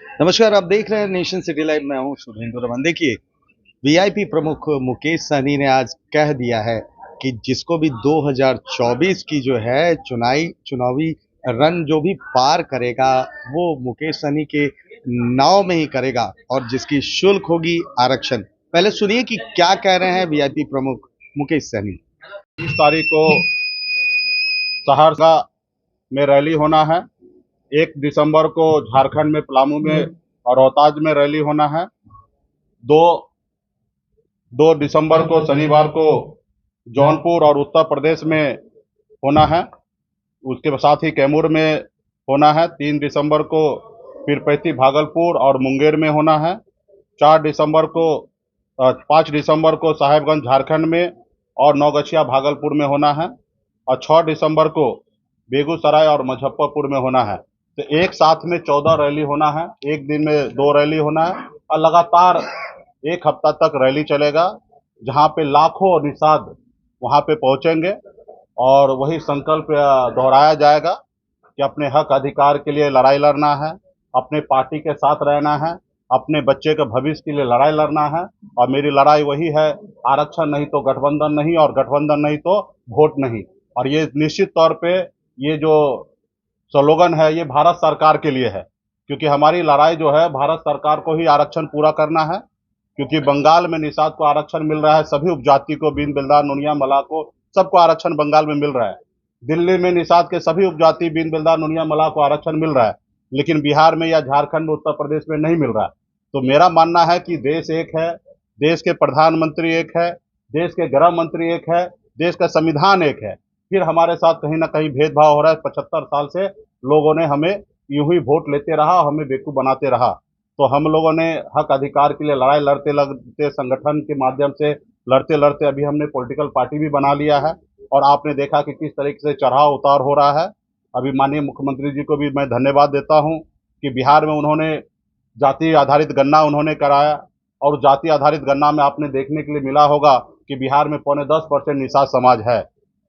नमस्कार, आप देख रहे हैं नेशन सिटी लाइव। मैं हूं शुभेंदु रमन। देखिए, वीआईपी प्रमुख मुकेश सहनी ने आज कह दिया है कि जिसको भी 2024 की जो है चुनावी रन जो भी पार करेगा, वो मुकेश सहनी के नाव में ही करेगा और जिसकी शुल्क होगी आरक्षण। पहले सुनिए कि क्या कह रहे हैं वीआईपी प्रमुख मुकेश सहनी। 30 तारीख को सहरसा में रैली होना है। 1 दिसंबर को झारखंड में पलामू में और रोहतास में रैली होना है। दो 2 दिसंबर को शनिवार को जौनपुर और उत्तर प्रदेश में होना है। उसके साथ ही कैमूर में होना है। 3 दिसंबर को पीरपैंती भागलपुर और मुंगेर में होना है। 4 दिसंबर को 5 दिसंबर को साहेबगंज झारखंड में और नौगछिया भागलपुर में होना है। और 6 दिसंबर को बेगूसराय और मुजफ्फरपुर में होना है। तो एक साथ में 14 रैली होना है। एक दिन में 2 रैली होना है और लगातार एक हफ्ता तक रैली चलेगा, जहां पे लाखों निषाद वहां पे पहुंचेंगे और वही संकल्प दोहराया जाएगा कि अपने हक अधिकार के लिए लड़ाई लड़ना है, अपने पार्टी के साथ रहना है, अपने बच्चे के भविष्य के लिए लड़ाई लड़ना है। और मेरी लड़ाई वही है, आरक्षण नहीं तो गठबंधन नहीं, और गठबंधन नहीं तो वोट नहीं। और ये निश्चित तौर पे ये जो स्लोगन है ये भारत सरकार के लिए है, क्योंकि हमारी लड़ाई जो है भारत सरकार को ही आरक्षण पूरा करना है। क्योंकि बंगाल में निषाद को आरक्षण मिल रहा है, सभी उपजाति को, बीन बिल्दार नुनिया मला को, सबको आरक्षण बंगाल में मिल रहा है। दिल्ली में निषाद के सभी उपजाति बीन बिल्दार नुनिया मला को आरक्षण मिल रहा है, लेकिन बिहार में या झारखंड में, उत्तर प्रदेश में नहीं मिल रहा है। तो मेरा मानना है कि देश एक है, देश के प्रधानमंत्री एक है, देश के गृह मंत्री एक है, देश का संविधान एक है। फिर हमारे साथ कहीं ना कहीं भेदभाव हो रहा है। 75 साल से लोगों ने हमें यूं ही वोट लेते रहा, हमें बेवकूफ बनाते रहा। तो हम लोगों ने हक अधिकार के लिए लड़ाई लड़ते लड़ते, संगठन के माध्यम से लड़ते लड़ते अभी हमने पॉलिटिकल पार्टी भी बना लिया है। और आपने देखा कि किस तरीके से चढ़ाव उतार हो रहा है। अभी माननीय मुख्यमंत्री जी को भी मैं धन्यवाद देता हूं कि बिहार में उन्होंने जाति आधारित गणना उन्होंने कराया। और जाति आधारित गणना में आपने देखने के लिए मिला होगा कि बिहार में 9.5% निषाद समाज है।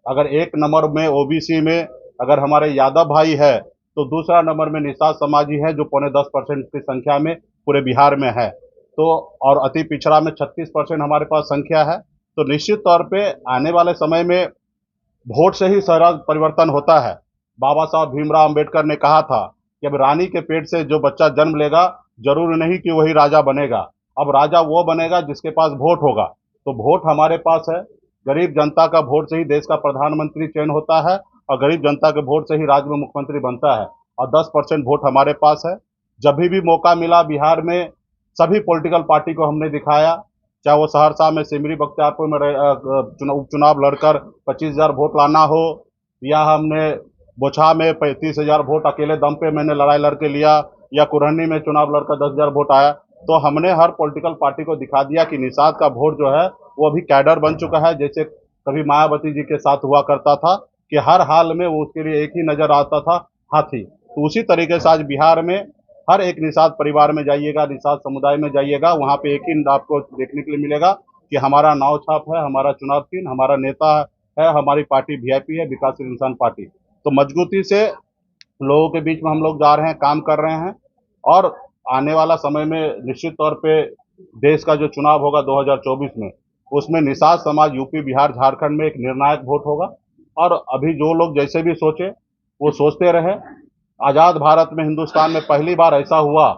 अगर एक नंबर में ओबीसी में अगर हमारे यादव भाई है, तो दूसरा नंबर में निषाद समाज ही है, जो 9.5% की संख्या में पूरे बिहार में है। तो और अति पिछड़ा में 36% हमारे पास संख्या है। तो निश्चित तौर पे आने वाले समय में वोट से ही सारा परिवर्तन होता है। बाबा साहब भीमराव अंबेडकर ने कहा था कि अब रानी के पेट से जो बच्चा जन्म लेगा, जरूरी नहीं कि वही राजा बनेगा। अब राजा वो बनेगा जिसके पास वोट होगा। तो वोट हमारे पास है। गरीब जनता का वोट से ही देश का प्रधानमंत्री चयन होता है, और गरीब जनता के वोट से ही राज्य में मुख्यमंत्री बनता है। और 10% वोट हमारे पास है। जब भी मौका मिला बिहार में, सभी पॉलिटिकल पार्टी को हमने दिखाया। चाहे वो सहरसा में सिमरी बख्तियारपुर में उपचुनाव लड़कर 25,000 वोट लाना हो, या हमने बोछा में 35,000 वोट अकेले दम पे मैंने लड़ाई लड़के लिया, या कुरहनी में चुनाव लड़कर 10,000 वोट आया। तो हमने हर पॉलिटिकल पार्टी को दिखा दिया कि निषाद का वोट जो है वो अभी कैडर बन चुका है। जैसे कभी मायावती जी के साथ हुआ करता था कि हर हाल में वो उसके लिए एक ही नजर आता था, हाथी। तो उसी तरीके से आज बिहार में हर एक निषाद परिवार में जाइएगा, निषाद समुदाय में जाइएगा, वहां पे एक ही आपको देखने के लिए मिलेगा कि हमारा नाव छाप है, हमारा चुनाव चिन्ह, हमारा नेता है, हमारी पार्टी वीआईपी है, विकासशील इंसान पार्टी। तो मजबूती से लोगों के बीच में हम लोग जा रहे हैं, काम कर रहे हैं। और आने वाला समय में निश्चित तौर पे देश का जो चुनाव होगा 2024 में, उसमें निषाद समाज यूपी बिहार झारखंड में एक निर्णायक वोट होगा। और अभी जो लोग जैसे भी सोचे वो सोचते रहे। आजाद भारत में, हिंदुस्तान में पहली बार ऐसा हुआ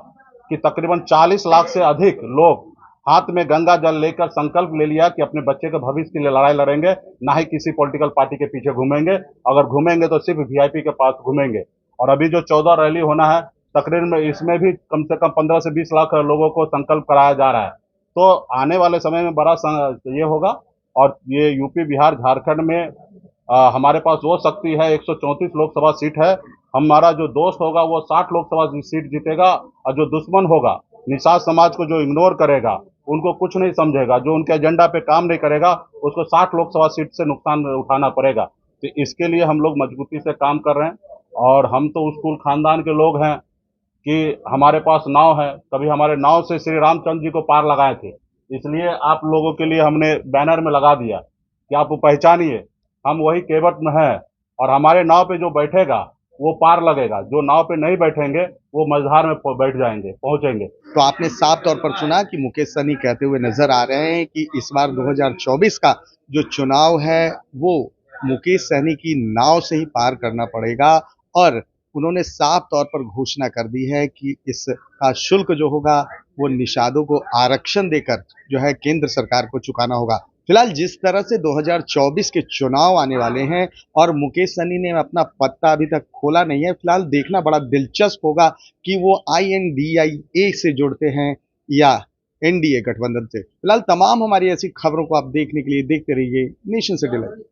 कि तकरीबन 40 लाख से अधिक लोग हाथ में गंगा जल लेकर संकल्प ले लिया कि अपने बच्चे के भविष्य के लिए लड़ाई लड़ेंगे, ना ही किसी पॉलिटिकल पार्टी के पीछे घूमेंगे। अगर घूमेंगे तो सिर्फ वीआईपी के पास घूमेंगे। और अभी जो 14 रैली होना है, तकरीबन में इसमें भी कम से कम 15 से 20 लाख लोगों को संकल्प कराया जा रहा है। तो आने वाले समय में बड़ा ये होगा। और ये यूपी बिहार झारखंड में हमारे पास वो शक्ति है, 134 लोकसभा सीट है। हमारा जो दोस्त होगा वो 60 लोकसभा सीट जीतेगा, और जो दुश्मन होगा, निषाद समाज को जो इग्नोर करेगा, उनको कुछ नहीं समझेगा, जो उनके एजेंडा पे काम नहीं करेगा, उसको 60 लोकसभा सीट से नुकसान उठाना पड़ेगा। तो इसके लिए हम लोग मजबूती से काम कर रहे हैं। और हम तो उस कुल खानदान के लोग हैं कि हमारे पास नाव है। कभी हमारे नाव से श्री रामचंद्र जी को पार लगाए थे, इसलिए आप लोगों के लिए हमने बैनर में लगा दिया कि आप वो पहचानिए, हम वही केवट में हैं। और हमारे नाव पे जो बैठेगा वो पार लगेगा। जो नाव पे नहीं बैठेंगे वो मझधार में बैठ जाएंगे, पहुंचेंगे। तो आपने साफ तौर पर सुना कि मुकेश सहनी कहते हुए नजर आ रहे हैं कि इस बार 2024 का जो चुनाव है वो मुकेश सहनी की नाव से ही पार करना पड़ेगा और उन्होंने साफ तौर पर घोषणा कर दी है कि इसका शुल्क जो होगा वो निषादों को आरक्षण देकर जो है केंद्र सरकार को चुकाना होगा। फिलहाल जिस तरह से 2024 के चुनाव आने वाले हैं और मुकेश सहनी ने अपना पत्ता अभी तक खोला नहीं है, फिलहाल देखना बड़ा दिलचस्प होगा कि वो INDIA से जुड़ते हैं या NDA गठबंधन से। फिलहाल तमाम हमारी ऐसी खबरों को आप देखने के लिए देखते रहिए नेशन सिटी लाइव।